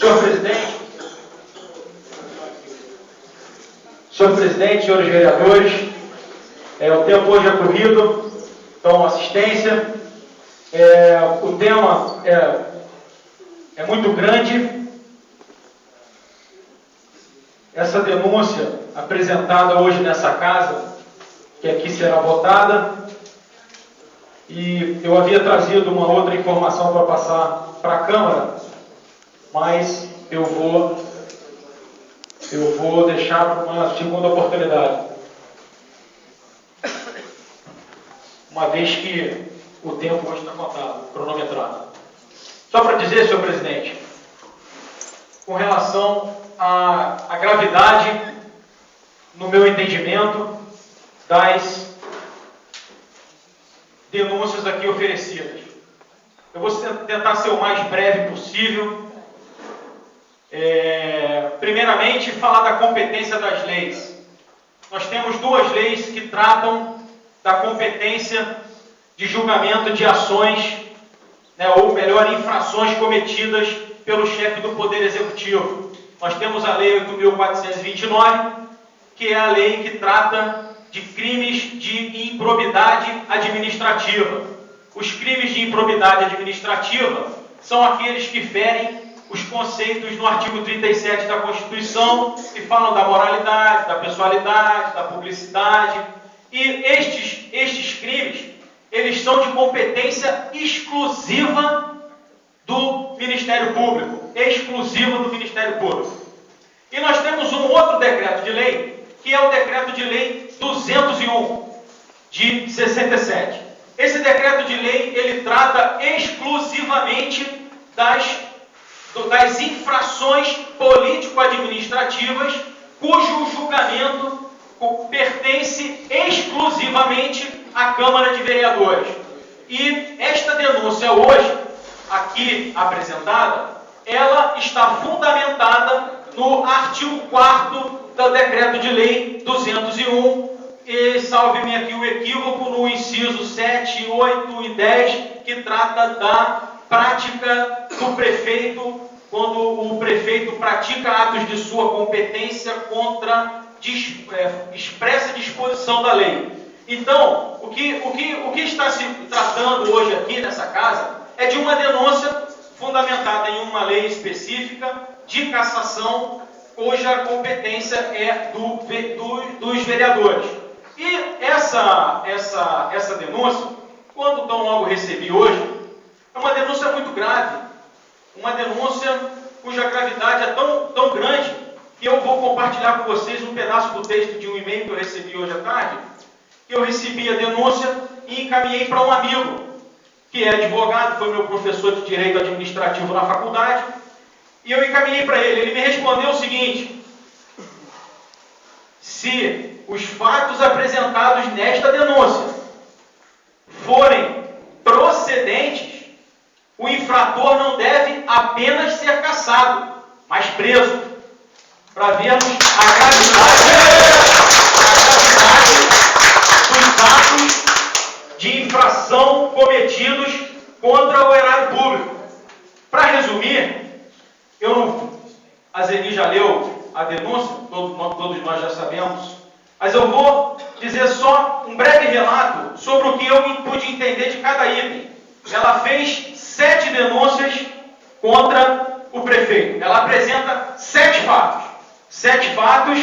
Senhor presidente, senhores vereadores, o tempo hoje é corrido, então assistência. O tema é muito grande. Essa denúncia apresentada hoje nessa casa, que aqui será votada, e eu havia trazido uma outra informação para passar para a Câmara, mas eu vou deixar para uma segunda oportunidade, uma vez que o tempo hoje está contado, cronometrado. Só para dizer, senhor presidente, com relação à gravidade, no meu entendimento, das denúncias aqui oferecidas. Eu vou tentar ser o mais breve possível. Primeiramente, falar da competência das leis. Nós temos duas leis que tratam da competência de julgamento de ações, ou melhor, infrações cometidas pelo chefe do Poder Executivo. Nós temos a Lei 8.429, que é a lei que trata de crimes de improbidade administrativa. Os crimes de improbidade administrativa são aqueles que ferem os conceitos no artigo 37 da Constituição, que falam da moralidade, da pessoalidade, da publicidade. E estes crimes, eles são de competência exclusiva do Ministério Público. Exclusiva do Ministério Público. E nós temos um outro decreto de lei, que é o decreto de lei 201, de 67. Esse decreto de lei, ele trata exclusivamente das infrações político-administrativas, cujo julgamento pertence exclusivamente à Câmara de Vereadores. E esta denúncia hoje, aqui apresentada, ela está fundamentada no artigo 4º do decreto de lei 201, e salve-me aqui o equívoco, no inciso 7, 8 e 10, que trata da prática do prefeito, quando o prefeito pratica atos de sua competência contra expressa disposição da lei. Então, o que está se tratando hoje aqui nessa casa é de uma denúncia fundamentada em uma lei específica de cassação, cuja competência é dos vereadores. E essa denúncia, quando tão logo recebi hoje, é uma denúncia muito grave, uma denúncia cuja gravidade é tão grande que eu vou compartilhar com vocês um pedaço do texto de um e-mail que eu recebi hoje à tarde. Eu recebi a denúncia e encaminhei para um amigo, que é advogado, foi meu professor de Direito Administrativo na faculdade, e eu encaminhei para ele. Ele me respondeu o seguinte: se os fatos apresentados nesta denúncia forem procedentes, o infrator não deve apenas ser cassado, mas preso, para vermos a gravidade dos atos de infração cometidos contra o erário público. Para resumir, a Zeni já leu a denúncia, todos nós já sabemos, mas eu vou dizer só um breve relato sobre o que eu pude entender de cada item. Ela fez 7 denúncias contra o prefeito. Ela apresenta 7 fatos. 7 fatos,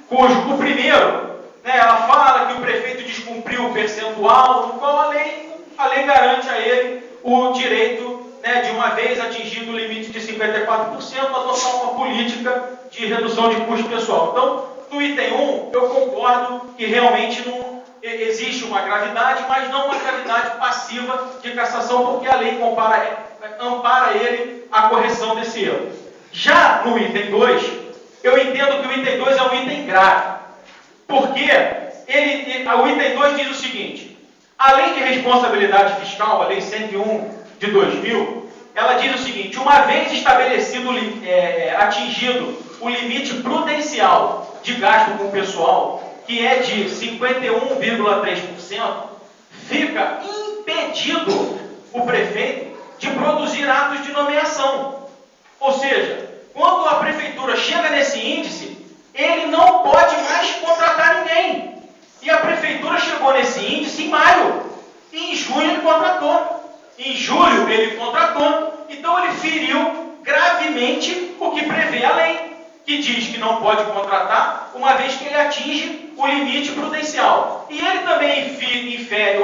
cujo o primeiro, ela fala que o prefeito descumpriu o percentual, no qual a lei garante a ele o direito, de uma vez atingido o limite de 54%, adotar uma política de redução de custo pessoal. Então, no item 1, eu concordo que realmente não existe uma gravidade, mas não uma gravidade passiva de cassação, porque a lei ampara ele a correção desse erro. Já no item 2, eu entendo que o item 2 é um item grave, porque o item 2 diz o seguinte: a lei de responsabilidade fiscal, a lei 101 de 2000, ela diz o seguinte: uma vez estabelecido, atingido o limite prudencial de gasto com o pessoal, que é de 51,3%, fica impedido o prefeito de produzir atos de nomeação. Ou seja, quando a prefeitura chega nesse índice, ele não pode mais contratar ninguém. E a prefeitura chegou nesse índice em maio. E em junho ele contratou. Em julho ele contratou. Então ele feriu gravemente o que prevê a lei, que diz que não pode contratar, uma vez que ele atinge o limite prudencial. E ele também infere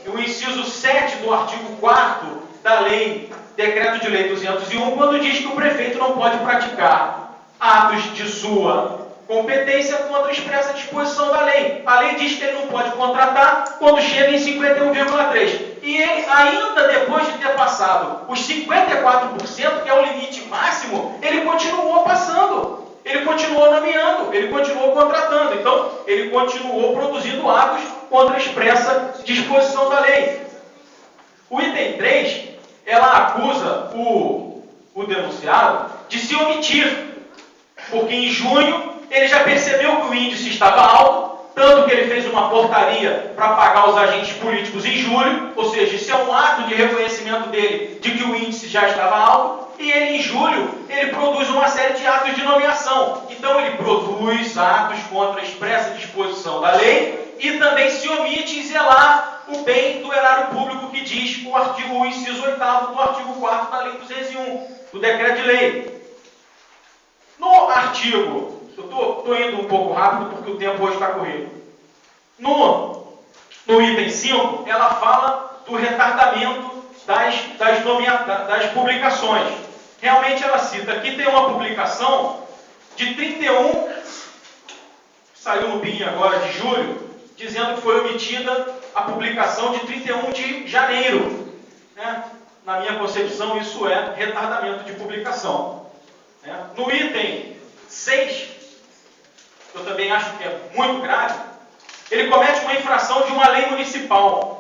o inciso 7 do artigo 4º da lei, Decreto de Lei 201, quando diz que o prefeito não pode praticar atos de sua competência contra a expressa disposição da lei. A lei diz que ele não pode contratar quando chega em 51,3%. E ele, ainda depois de ter passado os 54%, que é o limite máximo, ele continuou passando. Ele continuou nomeando, ele continuou contratando. Então, ele continuou produzindo atos contra a expressa disposição da lei. O item 3, ela acusa o denunciado de se omitir, porque em junho ele já percebeu que o índice estava alto, tanto que ele fez uma portaria para pagar os agentes políticos em julho, ou seja, isso é um ato de reconhecimento dele de que o índice já estava alto, e ele em julho, ele produz uma série de atos de nomeação. Então ele produz atos contra a expressa disposição da lei e também se omite em zelar o bem do erário público, que diz o inciso 8º do artigo 4º da Lei 201, do decreto de lei. No artigo, eu estou indo um pouco rápido porque o tempo hoje está corrido. No item 5, ela fala do retardamento das publicações. Realmente ela cita, aqui tem uma publicação de 31, saiu no BIM agora de julho, dizendo que foi omitida a publicação de 31 de janeiro. Né? Na minha concepção, isso é retardamento de publicação. Né? No item 6, eu também acho que é muito grave, ele comete uma infração de uma lei municipal.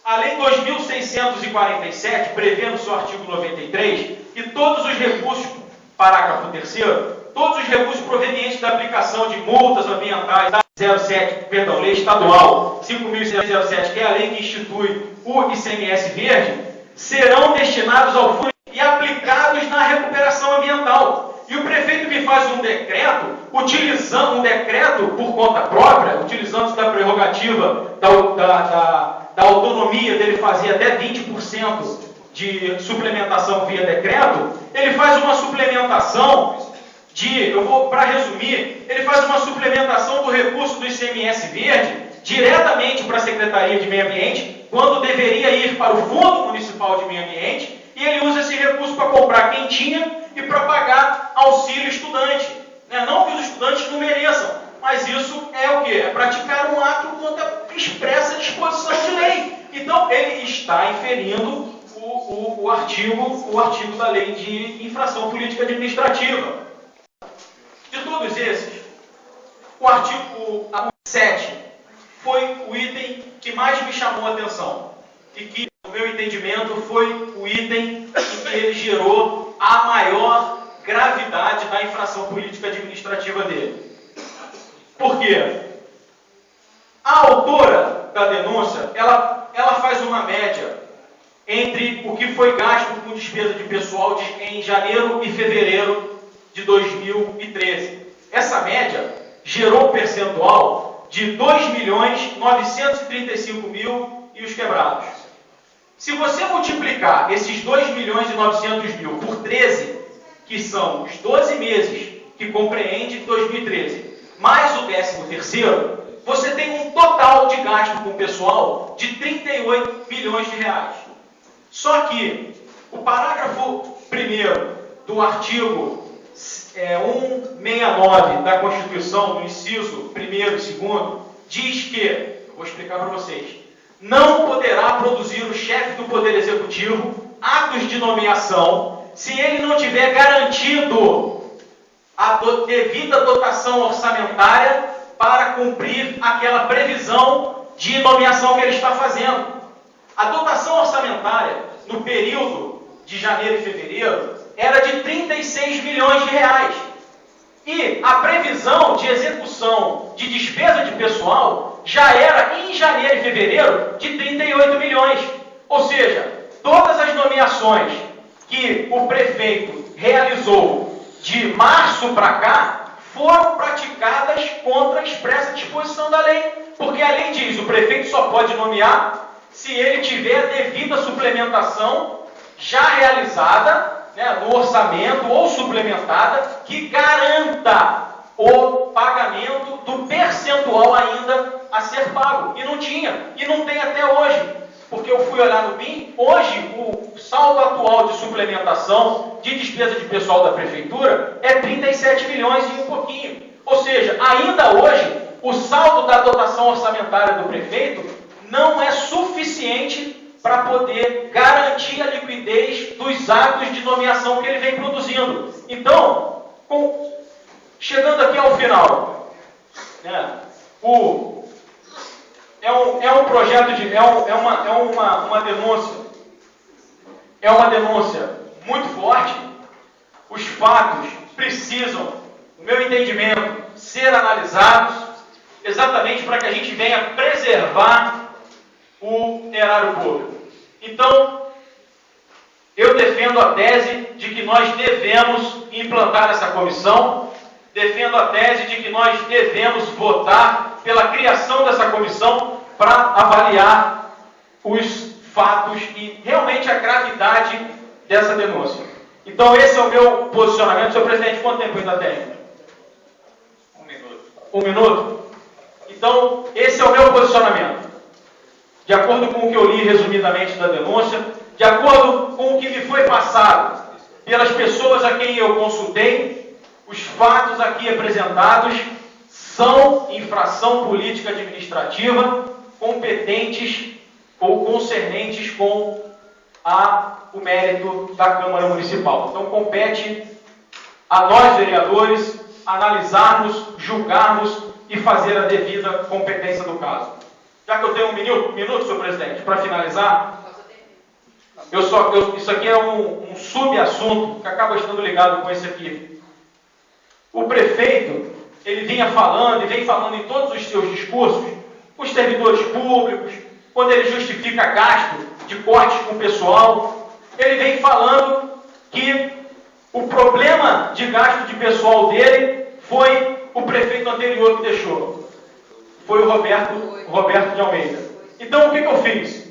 A Lei 2.647 prevê no seu artigo 93 que todos os recursos, parágrafo 3º, todos os recursos provenientes da aplicação de multas ambientais da Lei Estadual 5.607, que é a lei que institui o ICMS verde, serão destinados ao fundo e aplicados na recuperação ambiental. E o prefeito me faz um decreto, utilizando um decreto por conta própria, utilizando-se da prerrogativa da autonomia dele fazer até 20% de suplementação via decreto, ele faz uma suplementação para resumir, ele faz uma suplementação do recurso do ICMS verde diretamente para a Secretaria de Meio Ambiente, quando deveria ir para o Fundo Municipal de Meio Ambiente, e ele usa esse recurso para comprar quentinha e para pagar auxílio estudante. Não que os estudantes não mereçam, mas isso é o quê? É praticar um ato contra expressa disposição de lei. Então, ele está inferindo o artigo da lei de infração política administrativa. De todos esses, o artigo 7 foi o item que mais me chamou a atenção e que, no meu entendimento, foi o item em que ele gerou a maior gravidade da infração política administrativa dele. Por quê? A autora da denúncia, ela faz uma média entre o que foi gasto com despesa de pessoal em janeiro e fevereiro de 2013. Essa média gerou um percentual de 2.935.000 e os quebrados. Se você multiplicar esses 2.900.000 por 13, que são os 12 meses que compreende 2013, mais o 13º, você tem um total de gasto com o pessoal de 38 milhões de reais. Só que o parágrafo 1º do artigo 169 da Constituição, no inciso 1º e 2º, diz que, eu vou explicar para vocês, não poderá produzir o chefe do Poder Executivo atos de nomeação se ele não tiver garantido a devida dotação orçamentária para cumprir aquela previsão de nomeação que ele está fazendo. A dotação orçamentária, no período de janeiro e fevereiro, era de 36 milhões de reais. E a previsão de execução de despesa de pessoal já era, em janeiro e fevereiro, de 38 milhões. Ou seja, todas as nomeações que o prefeito realizou de março para cá foram praticadas contra a expressa disposição da lei. Porque a lei diz, o prefeito só pode nomear se ele tiver a devida suplementação já realizada, né, no orçamento ou suplementada, que garanta o pagamento do percentual ainda a ser pago. E não tinha, e não tem até hoje. Porque eu fui olhar no BIM, hoje o saldo atual de suplementação de despesa de pessoal da prefeitura é 37 milhões e um pouquinho. Ou seja, ainda hoje, o saldo da dotação orçamentária do prefeito não é suficiente para poder garantir a liquidez dos atos de nomeação que ele vem produzindo. Então, chegando aqui ao final, né, é um projeto de... uma denúncia. É uma denúncia muito forte. Os fatos precisam, no meu entendimento, ser analisados exatamente para que a gente venha preservar o erário público. Então, eu defendo a tese de que nós devemos implantar essa comissão, defendo a tese de que nós devemos votar pela criação dessa comissão para avaliar os fatos e realmente a gravidade dessa denúncia. Então, esse é o meu posicionamento. Senhor presidente, quanto tempo ainda tem? 1 minuto. 1 minuto? Então, esse é o meu posicionamento. De acordo com o que eu li resumidamente da denúncia, de acordo com o que me foi passado pelas pessoas a quem eu consultei, os fatos aqui apresentados são infração política administrativa competentes ou concernentes com o mérito da Câmara Municipal. Então, compete a nós, vereadores, analisarmos, julgarmos e fazer a devida competência do caso. Já que eu tenho um minuto, senhor presidente, para finalizar, isso aqui é um subassunto que acaba estando ligado com esse aqui. O prefeito, ele vem falando em todos os seus discursos, os servidores públicos, quando ele justifica gasto de cortes com o pessoal, ele vem falando que o problema de gasto de pessoal dele foi o prefeito anterior que deixou. Foi o Roberto de Almeida. Então, o que eu fiz?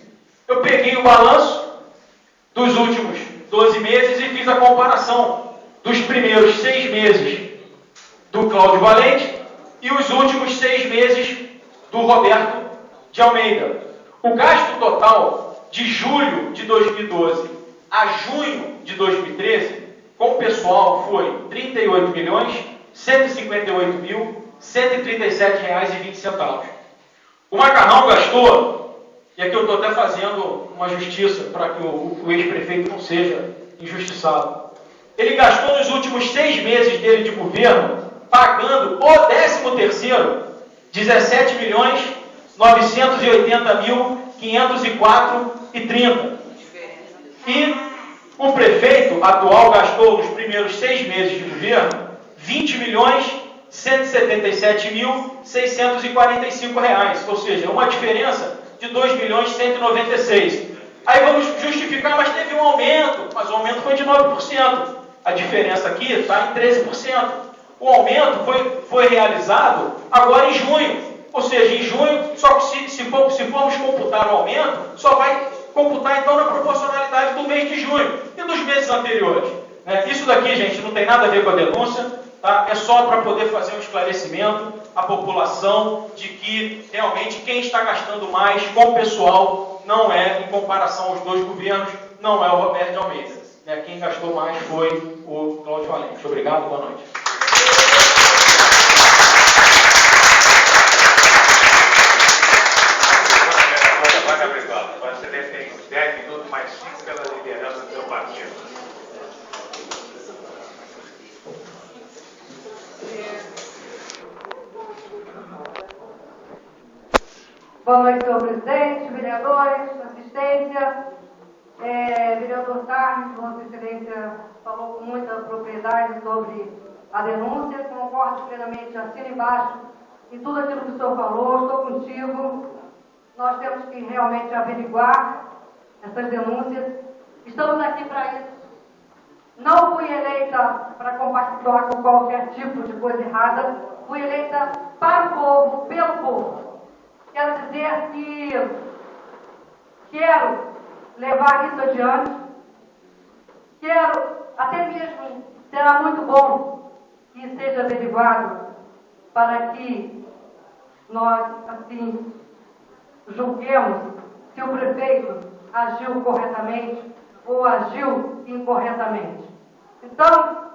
Eu peguei o balanço dos últimos 12 meses e fiz a comparação dos primeiros 6 meses do Cláudio Valente e os últimos 6 meses do Roberto de Almeida. O gasto total de julho de 2012 a junho de 2013, com o pessoal, foi R$ 38.158.137,20. O Macarrão gastou, e aqui eu estou até fazendo uma justiça para que o ex-prefeito não seja injustiçado. Ele gastou nos últimos 6 meses dele de governo, pagando o 13º, R$17.980.504,30. E o prefeito atual gastou nos primeiros 6 meses de governo R$20.177.645, ou seja, uma diferença de R$2.196. Aí vamos justificar, mas teve um aumento, mas o aumento foi de 9%. A diferença aqui está em 13%. O aumento foi realizado agora em junho. Ou seja, em junho, só que se formos computar o aumento, só vai computar então na proporcionalidade do mês de junho e dos meses anteriores. Isso daqui, gente, não tem nada a ver com a denúncia, tá? É só para poder fazer um esclarecimento à população de que realmente quem está gastando mais com o pessoal não é, em comparação aos dois governos, não é o Roberto de Almeida. Quem gastou mais foi o Cláudio Valente. Obrigado, boa noite. Você tem 10 minutos mais 5 pela liderança do seu partido. Boa noite, senhor presidente, vereadores, assistência. Vereador Carlos, Vossa Excelência falou com muita propriedade sobre a denúncia. Concordo plenamente, assino embaixo em tudo aquilo que o senhor falou, estou contigo. Nós temos que realmente averiguar essas denúncias. Estamos aqui para isso. Não fui eleita para compactuar com qualquer tipo de coisa errada. Fui eleita para o povo, pelo povo. Quero dizer que quero levar isso adiante. Quero, até mesmo, será muito bom que seja averiguado para que nós, assim, julguemos se o prefeito agiu corretamente ou agiu incorretamente. Então,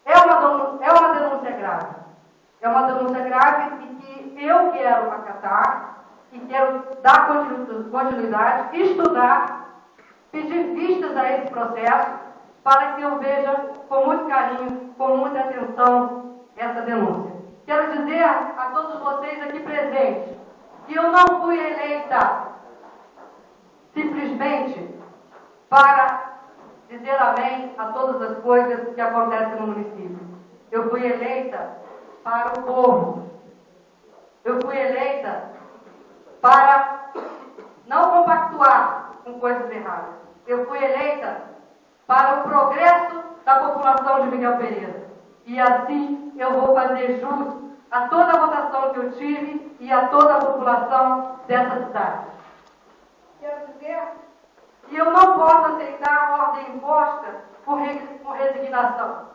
é uma denúncia grave. É uma denúncia grave e que eu quero acatar e quero dar continuidade, estudar, pedir vistas a esse processo para que eu veja com muito carinho, com muita atenção essa denúncia. Quero dizer a todos vocês aqui presentes que eu não fui eleita simplesmente para dizer amém a todas as coisas que acontecem no município. Eu fui eleita para o povo. Eu fui eleita para não compactuar com coisas erradas. Eu fui eleita para o progresso da população de Miguel Pereira. E assim eu vou fazer jus a toda a votação que eu tive e a toda a população dessa cidade. Quero dizer que eu não posso aceitar a ordem imposta com resignação.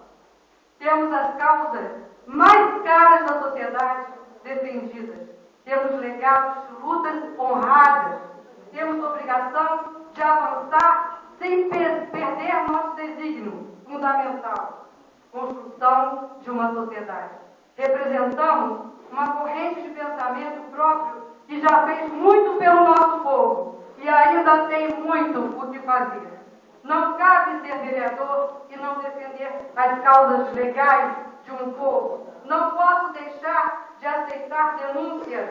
Temos as causas mais caras da sociedade defendidas. Temos legados de lutas honradas. Temos obrigação de avançar sem perder nosso desígnio fundamental, construção de uma sociedade. Representamos uma corrente de pensamento próprio que já fez muito pelo nosso povo e ainda tem muito o que fazer. Não cabe ser vereador e não defender as causas legais de um povo. Não posso deixar de aceitar denúncias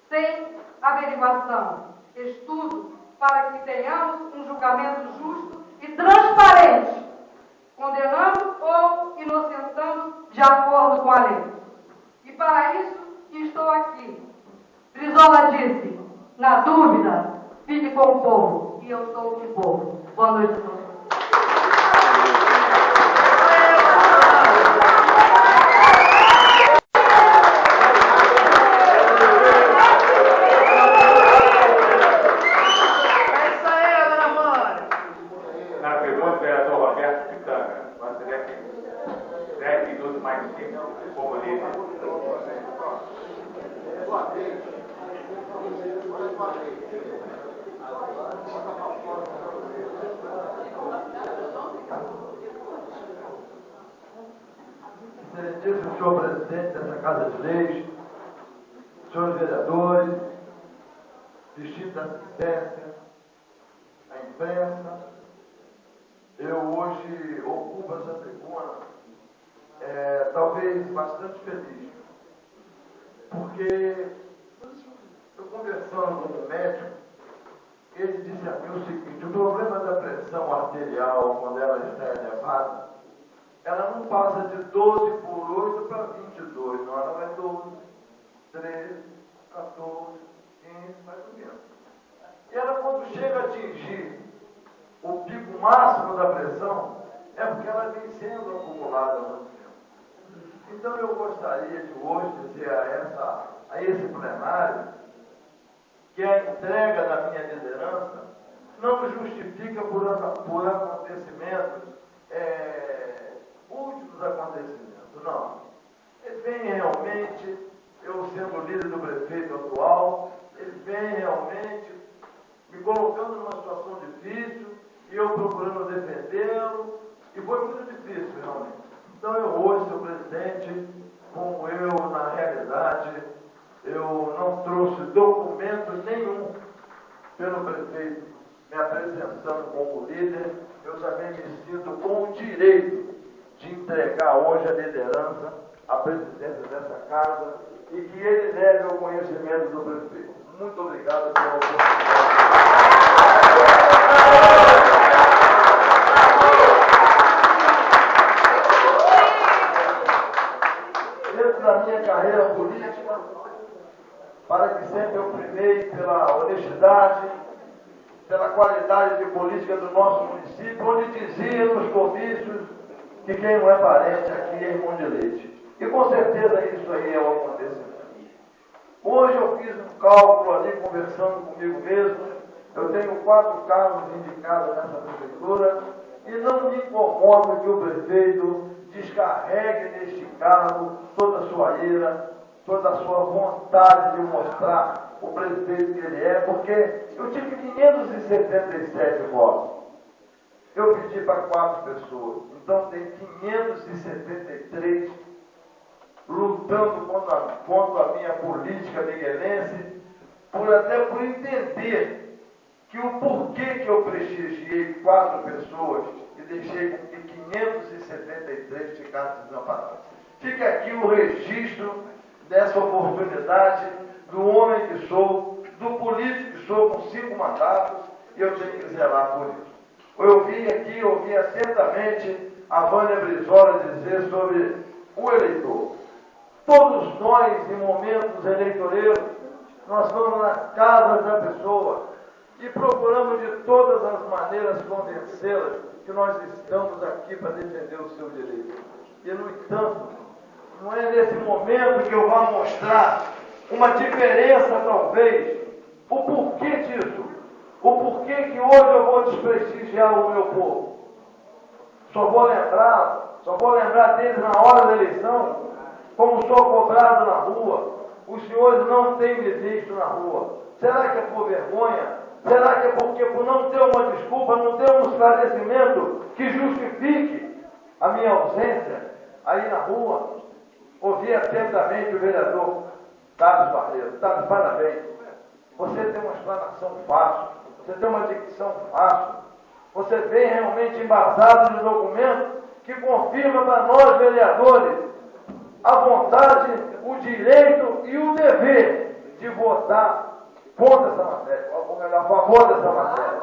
sem averiguação. Estudo para que tenhamos um julgamento justo e transparente. Condenamos ou inocentamos de acordo com a lei. E para isso que estou aqui. Brizola disse, na dúvida, fique com o povo. E eu sou o povo. Boa noite a todos. Na pergunta, vereador Roberto Pitanga, gostaria que 10 minutos mais 5, como líder. Excelentíssimo senhor presidente dessa Casa de Leis, senhores vereadores, distinta assistência, a imprensa, eu hoje ocupo essa tribuna talvez bastante feliz, porque eu conversando com um médico, ele disse a mim o seguinte: o problema da pressão arterial, quando ela está elevada, ela não passa de 12 por 8 para 22, não, ela vai 12, 13, 14, 15, vai subindo. E ela, quando chega a atingir o pico máximo da pressão, é porque ela vem sendo acumulada há muito tempo. Então eu gostaria de hoje dizer a esse plenário que a entrega da minha liderança não justifica por acontecimentos, últimos acontecimentos, não. Ele vem realmente, eu sendo líder do prefeito atual, ele vem realmente me colocando numa situação difícil e eu procurando defendê-lo, e foi muito difícil realmente. Então eu hoje, senhor presidente, como eu, na realidade, eu não trouxe documento nenhum pelo prefeito me apresentando como líder, eu também me sinto com o direito de entregar hoje a liderança, a presidência dessa casa, e que ele leve ao conhecimento do prefeito. Muito obrigado pela oportunidade. Dentro da minha carreira política, para que sempre eu primei pela honestidade, pela qualidade de política do nosso município, onde dizia nos comícios que quem não é parente aqui é irmão de leite. E com certeza isso aí é o acontecimento. Hoje eu fiz um cálculo ali, conversando comigo mesmo. Eu tenho 4 carros indicados nessa prefeitura e não me incomoda que o prefeito descarregue neste cargo toda a sua ira, toda a sua vontade de mostrar o prefeito que ele é, porque eu tive 577 votos. Eu pedi para 4 pessoas, então tem 573 lutando contra a minha política miguelense, até por entender que o porquê que eu prestigiei 4 pessoas e deixei com que 573 ficassem desamparados. Fica aqui o registro dessa oportunidade do homem que sou, do político que sou com 5 mandatos, e eu tenho que zelar por isso. Eu ouvi atentamente a Vânia Brizola dizer sobre o eleitor. Todos nós, em momentos eleitoreiros, nós vamos nas casas da pessoa e procuramos de todas as maneiras convencê-las que nós estamos aqui para defender o seu direito. E, no entanto, não é nesse momento que eu vou mostrar uma diferença, talvez, o porquê disso, o porquê que hoje eu vou desprestigiar o meu povo. Só vou lembrar deles na hora da eleição, como sou cobrado na rua. Os senhores não têm me visto na rua. Será que é por vergonha? Será que é porque por não ter uma desculpa, não ter um esclarecimento que justifique a minha ausência aí na rua? Ouvi atentamente o vereador Carlos Barreiro. Carlos, parabéns. Você tem uma explanação fácil, você tem uma dicção fácil, você vem realmente embasado de documento que confirma para nós, vereadores, a vontade, o direito e o dever de votar contra essa matéria, ou melhor, a favor dessa matéria.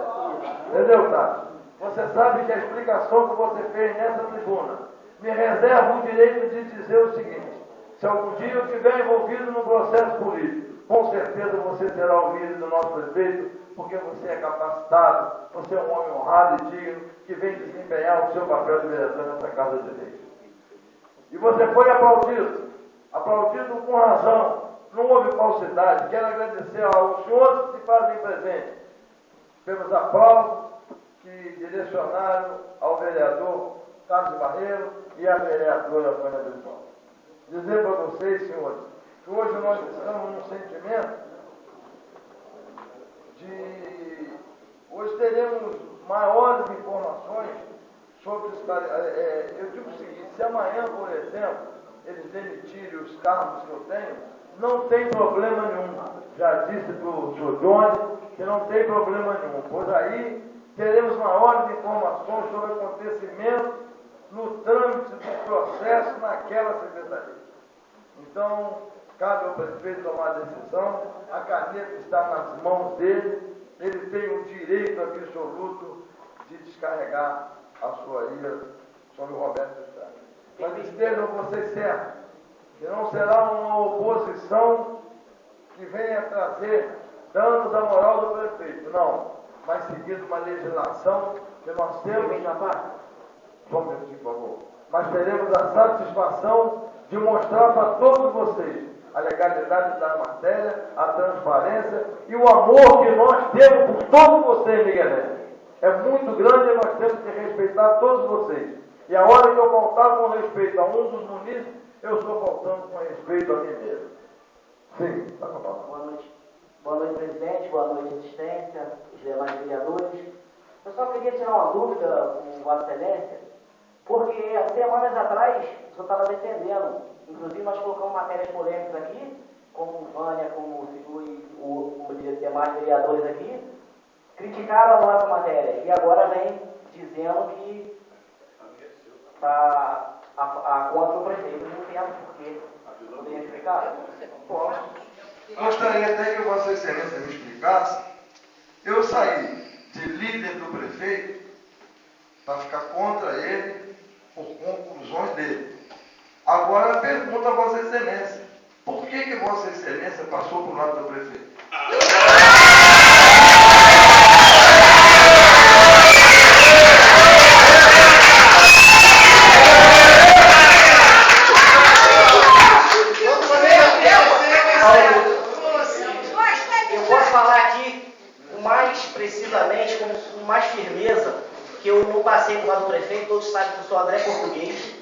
Entendeu, Tati? Você sabe que a explicação que você fez nessa tribuna me reserva o direito de dizer o seguinte: se algum dia eu estiver envolvido no processo político, com certeza você será o líder do nosso prefeito, porque você é capacitado, você é um homem honrado e digno, que vem desempenhar o seu papel de vereador nessa Casa de Leis. E você foi aplaudido com razão, não houve falsidade. Quero agradecer aos senhores que se fazem presente pelos aplausos que direcionaram ao vereador Carlos Barreiro e à vereadora Vânia Brizola. Dizer para vocês, senhores, que hoje nós estamos num sentimento de... Hoje teremos maiores informações sobre os... eu digo o seguinte: se amanhã, por exemplo, eles demitirem os cargos que eu tenho, não tem problema nenhum. Já disse para o senhor Johnny que não tem problema nenhum, pois aí teremos maiores informações sobre acontecimentos no trâmite do processo naquela secretaria. Então, cabe ao prefeito tomar a decisão, a caneta está nas mãos dele, ele tem o direito absoluto de descarregar a sua ira sobre o Roberto Estrada. Mas estejam vocês certos, que não será uma oposição que venha trazer danos à moral do prefeito, não, mas seguindo uma legislação que nós temos na parte. Só um minutinho, por favor. Mas teremos a satisfação de mostrar para todos vocês a legalidade da matéria, a transparência e o amor que nós temos por todos vocês, Miguel. É muito grande e nós temos que respeitar todos vocês. E a hora que eu faltar com respeito a um dos munícipes, eu estou faltando com respeito a mim mesmo. Sim, está com a palavra. Boa noite. Boa noite, presidente. Boa noite, assistência, os demais vereadores. Eu só queria tirar uma dúvida com Vossa Excelência, porque há semanas atrás o senhor estava defendendo, inclusive nós colocamos matérias polêmicas aqui, como Vânia, como o senhor e os demais vereadores aqui, criticaram a nossa matéria e agora vem dizendo que está contra o prefeito. Não entendo por quê. Poderia explicar? Posso. Gostaria até que Vossa Excelência me explicasse. Eu saí de líder do prefeito para ficar contra ele por conclusões dele. Agora pergunta a Vossa Excelência: por que Vossa Excelência passou para o lado do prefeito? aqui o mais precisamente, com mais firmeza, que eu não passei por lado do prefeito, todos sabem que eu sou André Português.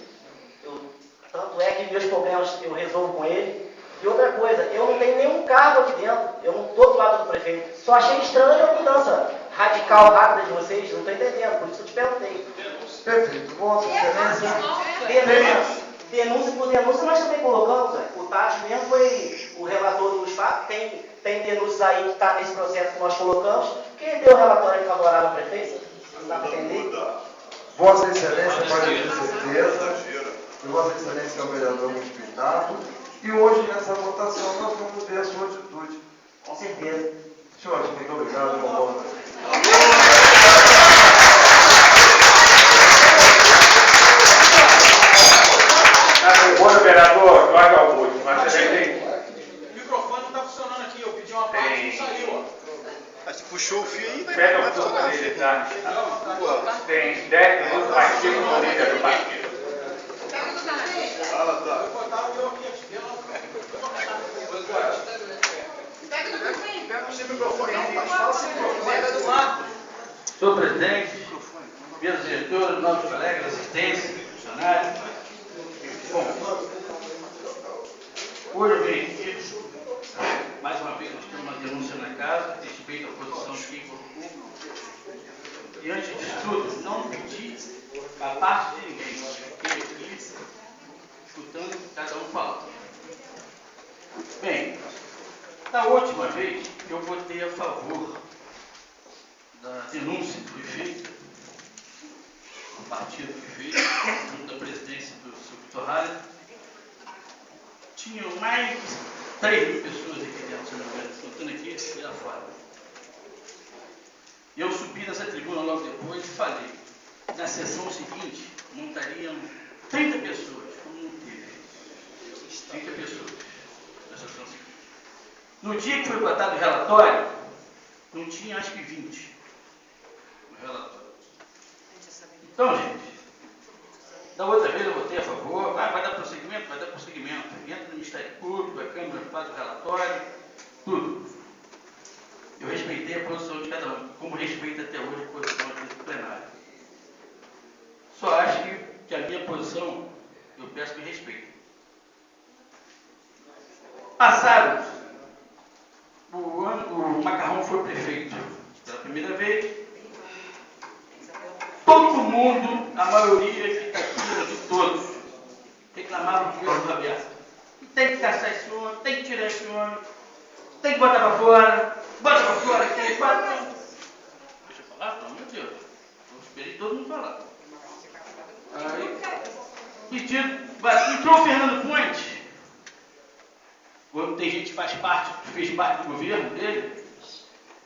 Tanto é que meus problemas eu resolvo com ele. E outra coisa, eu não tenho nenhum cargo aqui dentro, eu não estou do lado do prefeito. Só achei estranha a mudança radical, rápida de vocês, não estou entendendo, por isso eu te perguntei. Perfeito. Vossa Excelência. Denúncia por denúncia nós também colocamos, né? O Tati mesmo foi o relator do fatos, tem denúncias aí que está nesse processo que nós colocamos. Quem deu o relatório favorável ao prefeito? Não dá para entender? Vossa Excelência pode ter certeza que Vossa Excelência é um vereador respeitado. E hoje, nessa votação, nós vamos ver a sua atitude. Com certeza. Senhores, muito obrigado. Uma boa noite. Bom, vereador Jorge Augusto, mas você tem... O microfone não está funcionando aqui, eu pedi uma parte e não saiu, ó. Mas você puxou o fio aí, né? Pega o turno dele, tá? Tem 10 minutos mais 5 no líder do partido. Fala, tá. Senhor presidente, minhas diretoras, nossos colegas, assistentes, funcionários. Bom, hoje eu venho aqui, mais uma vez nós temos uma denúncia na casa, que respeito à posição de quem colocou. E antes de tudo, não pedi a parte de ninguém, fiquei aqui escutando o que cada um fala. Bem, da última vez eu votei a favor da denúncia que foi feita, o partido que fez, junto da presidência do Sr. Vitor Halley, tinham mais de 3.000 pessoas aqui dentro, se não me engano, contando aqui e lá fora. E eu subi nessa tribuna logo depois e falei, na sessão seguinte, montariam 30 pessoas, como não teve. 30 pessoas na sessão seguinte. No dia que foi votado o relatório, não tinha acho que 20 no relatório. Então, gente, da outra vez eu votei a favor, vai dar prosseguimento? Vai dar prosseguimento. Entra no Ministério Público, a Câmara faz o relatório, tudo. Eu respeitei a posição de cada um, como respeito até hoje a posição aqui do plenário. Só acho que a minha posição, eu peço que respeite. Passados, o Macarrão foi prefeito pela primeira vez. Todo mundo, a maioria que está aqui, de todos, reclamavam de olho aberto. Tem que caçar esse homem, tem que tirar esse homem, tem que botar para fora, bota para fora aqui, bota. Deixa eu falar, pelo amor de Deus. Eu esperei todo mundo falar. Aí, entrou o Fernando Ponte. Quando tem gente que fez parte do governo dele,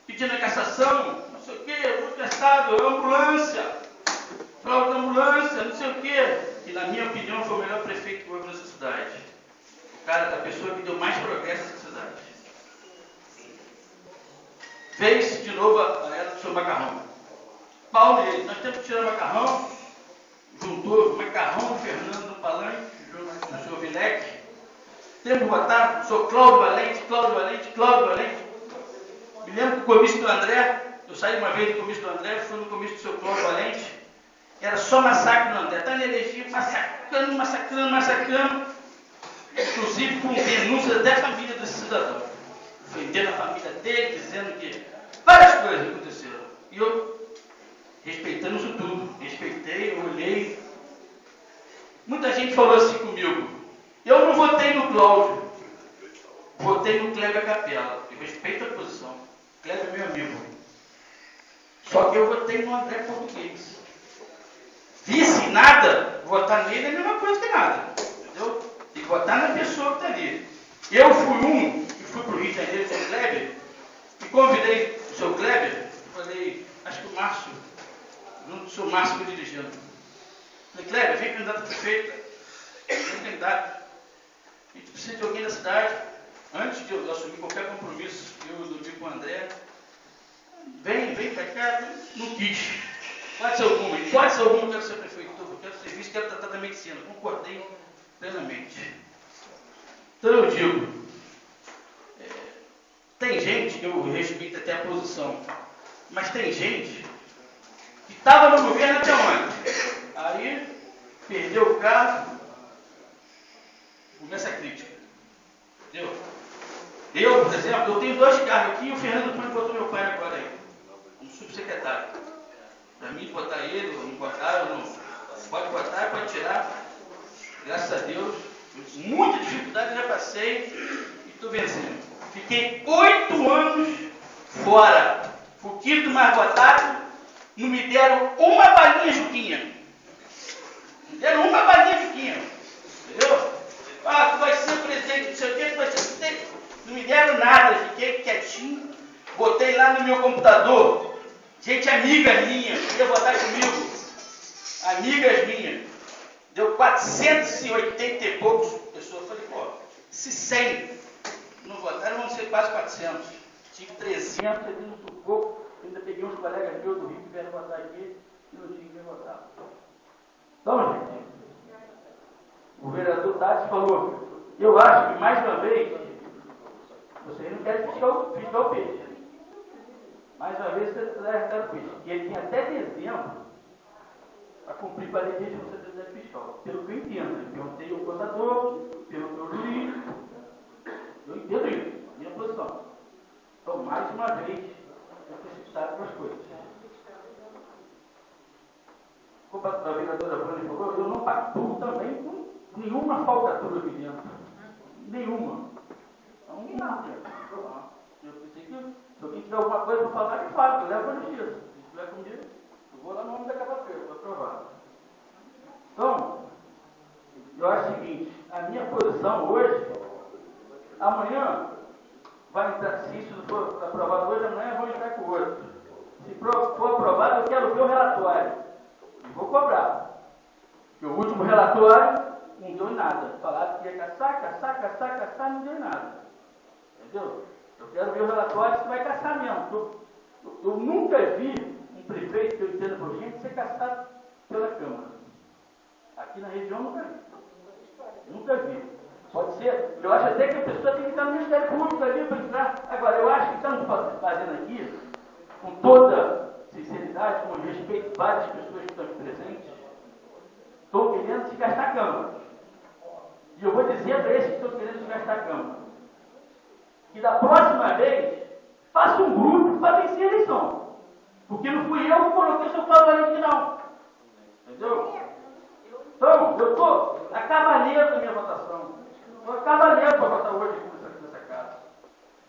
pedindo a cassação, não sei o quê, outro estado, ambulância, fraude da ambulância, não sei o quê. E na minha opinião foi o melhor prefeito que houve nessa cidade. O cara da pessoa que deu mais progresso nessa cidade. Fez de novo a era do seu Macarrão. Pau nele, nós temos que tirar o Macarrão, juntou Macarrão, Fernando no palanque, o senhor Vilec. Temos que botar o senhor Cláudio Valente. Me lembro do comício do André, eu saí uma vez do comício do André, fui no comício do senhor Cláudio Valente, era só massacre no André, está na energia, massacrando, inclusive com denúncias da família desse cidadão. Ofendendo a família dele, dizendo que várias coisas aconteceram. E eu, respeitando isso tudo, respeitei, eu olhei. Muita gente falou assim comigo. Eu não votei no Cláudio, votei no Kleber Capella. Eu respeito a posição. Kleber é meu amigo. Só que eu votei no André Português. Vice nada, votar nele é a mesma coisa que nada. Entendeu? Tem que votar na pessoa que está ali. Eu fui que fui para o Rio de Janeiro com o Kleber, e convidei o seu Kleber, falei, acho que o Márcio, junto com o seu Márcio me dirigindo. Falei, Kleber, vem candidato a prefeito, vem candidato. A gente precisa de alguém da cidade, antes de eu assumir qualquer compromisso, eu dormi com o André, vem para cá, não quis. Pode ser alguma, eu quero ser prefeito, eu quero ser vice, quero tratar da medicina, concordei plenamente. Então eu digo, tem gente gente, eu respeito até a posição, mas tem gente que estava no governo até onde? Aí, perdeu o cargo, começa a crítica. Entendeu? Eu, por exemplo, eu tenho 2 cargos aqui e o Fernando Cunha botou meu pai agora aí, como subsecretário. Para mim, botar ele, ou não botar, eu não. Pode botar, pode tirar. Graças a Deus, muita dificuldade já passei e estou vencendo. Fiquei 8 anos fora. O quinto mais votado, não me deram uma balinha juquinha. Me deram uma balinha juquinha. Entendeu? Ah, tu vai ser presidente, não sei o que, tu vai ser presidente. Não me deram nada, fiquei quietinho. Botei lá no meu computador. Gente amiga minha, queria votar comigo. Amigas minhas. Deu 480 e poucos pessoas. Eu falei, pô, se 100 não votaram, vão ser quase 400. Tive 300, aqui no sufoco. Ainda peguei uns colegas meus do Rio que vieram votar aqui e não tinha quem votar. Então, gente, o vereador Tati falou, eu acho que mais uma vez, vocês não querem fiscal o peixe. Mais uma vez, você vai arrancar o peixe. E ele tem até dezembro para cumprir com a lei de responsabilidade fiscal. Pelo que eu entendo, eu perguntei ao contador, perguntei ao juiz, eu entendo isso, minha posição. Então, mais uma vez, eu preciso com as coisas. Como a vereadora Bruna falou, eu não pactuo também com nenhuma falcatrua aqui dentro. Nenhuma. Então, eu pensei que se alguém tiver alguma coisa para falar, que fale, eu levo para a justiça. Se estiver comigo, eu vou lá no nome da Cavaqueira, vou aprovar. Então, eu acho o seguinte, a minha posição hoje, amanhã, vai entrar, se isso for aprovado hoje, amanhã eu vou entrar com o outro. Se for aprovado, eu quero ver o relatório. E vou cobrar. Porque o último relatório não deu em nada. Falaram que ia caçar, não deu em nada. Entendeu? Eu quero ver o relatório se vai caçar mesmo. Eu nunca vi um prefeito que eu entendo por gente ser caçado pela Câmara. Aqui na região nunca vi. Nunca vi. Pode ser. Eu acho até que a pessoa tem que estar no Ministério Público ali para entrar. Agora, eu acho que estamos fazendo aqui, com toda sinceridade, com respeito a várias pessoas que estão aqui presentes, estão querendo se gastar a Câmara. E eu vou dizer para esses que estão querendo se gastar a Câmara, que da próxima vez, faça um grupo para vencer a eleição. Porque não fui eu que coloquei seu favorito, não. Entendeu? Então, eu estou a cavaleiro da minha votação. Estou a cavaleiro para votar hoje aqui nessa casa.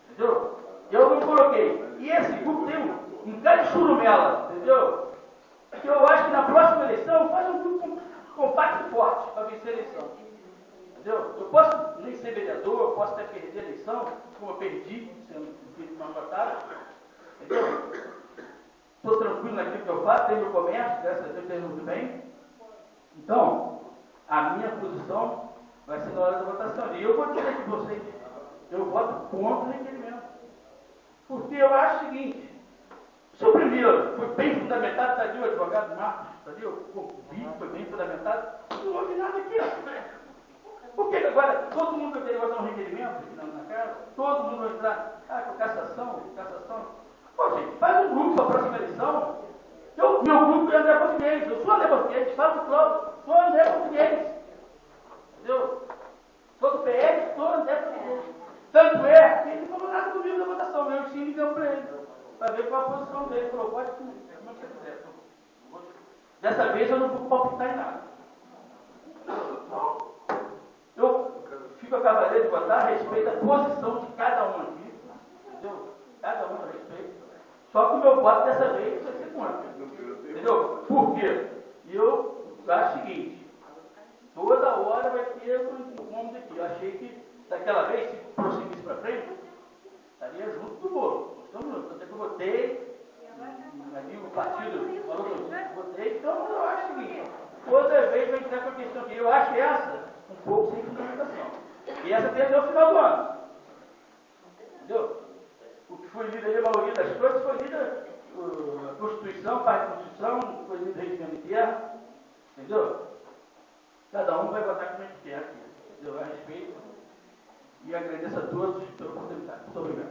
Entendeu? Eu não coloquei. E esse grupo tem um cara de churumela, entendeu? Que eu acho que na próxima eleição faz um grupo compacto e forte para vencer a eleição. Entendeu? Eu posso nem ser vereador, eu posso até perder a eleição, como eu perdi, sendo não votado. Entendeu? Estou tranquilo naquilo que eu faço, tenho meu comércio, graças a Deus tenho muito bem. Então, a minha posição vai ser na hora da votação. E eu vou dizer aqui para vocês, eu voto contra o requerimento. Porque eu acho o seguinte, se o primeiro foi bem fundamentado, está ali o advogado Marcos, está ali o convite, foi bem fundamentado, não houve nada aqui, ó. Por que agora todo mundo vai querer botar um requerimento aqui na casa? Todo mundo vai entrar, com cassação. Pô, gente, faz um grupo para a próxima eleição. Meu grupo é André Português, eu sou André Português, falo pro sou André Português. Entendeu? Sou do PL, sou André Português. Tanto é que ele não falou nada comigo na votação, eu sim ligamos para ele, para ver qual a posição dele. Ele falou, pode como você quiser. Dessa vez eu não vou palpitar em nada. Eu fico a cavaleiro de votar, respeito a posição de cada um aqui, entendeu? Cada um a respeito. Só que o meu voto dessa vez vai ser contra. Entendeu? Por quê? E eu acho o seguinte, toda hora vai ter um incômodo aqui. Eu achei que daquela vez, se prosseguisse para frente, estaria junto do bolo. Estamos juntos. Até que eu votei, ali o partido falou que eu votei, então eu acho o seguinte, toda vez vai entrar com a questão aqui. Eu acho essa um pouco sem fundamentação. E essa tem até o final do ano. Entendeu? O que foi lido aí, a maioria das coisas, foi lida a Constituição, parte da Constituição, foi lido o regimento interno. Entendeu? Cada um vai votar como a gente quer aqui. Eu respeito e agradeço a todos pela oportunidade. Muito obrigado.